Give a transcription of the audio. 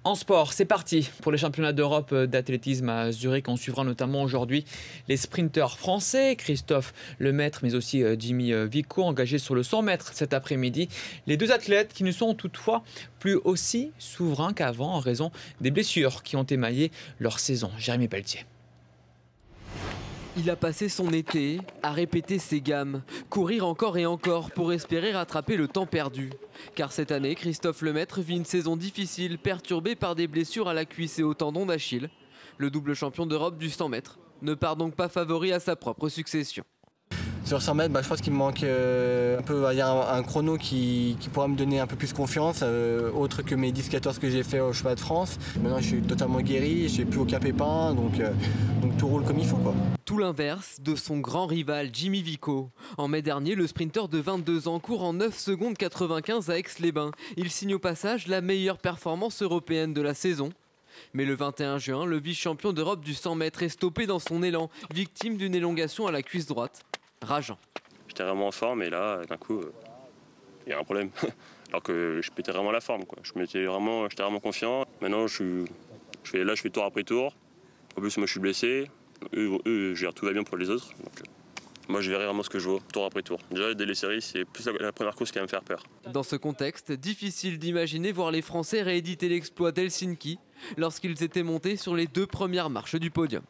En sport, c'est parti pour les championnats d'Europe d'athlétisme à Zurich. On suivra notamment aujourd'hui les sprinteurs français, Christophe Lemaitre, mais aussi Jimmy Vico, engagés sur le 100 mètres cet après-midi. Les deux athlètes qui ne sont toutefois plus aussi souverains qu'avant en raison des blessures qui ont émaillé leur saison. Jérémy Pelletier. Il a passé son été à répéter ses gammes, courir encore et encore pour espérer rattraper le temps perdu. Car cette année, Christophe Lemaitre vit une saison difficile, perturbée par des blessures à la cuisse et au tendon d'Achille. Le double champion d'Europe du 100 mètres ne part donc pas favori à sa propre succession. Sur 100 mètres, je pense qu'il me manque un peu un chrono qui pourra me donner un peu plus confiance, autre que mes 10-14 que j'ai fait au Championnat de France. Maintenant, je suis totalement guéri, je n'ai plus aucun pépin, donc tout roule comme il faut, quoi. Tout l'inverse de son grand rival Jimmy Vico. En mai dernier, le sprinter de 22 ans court en 9 secondes 95 à Aix-les-Bains. Il signe au passage la meilleure performance européenne de la saison. Mais le 21 juin, le vice-champion d'Europe du 100 mètres est stoppé dans son élan, victime d'une élongation à la cuisse droite. Rageant. J'étais vraiment en forme et là, d'un coup, il y a un problème. Alors que je pétais vraiment la forme, quoi. J'étais vraiment confiant. Maintenant, je fais tour après tour. En plus, moi, je suis blessé. Tout va bien pour les autres. Donc, moi, je verrai vraiment ce que je vaux, tour après tour. Déjà, dès les séries, c'est plus la première course qui va me faire peur. Dans ce contexte, difficile d'imaginer voir les Français rééditer l'exploit d'Helsinki lorsqu'ils étaient montés sur les 2 premières marches du podium.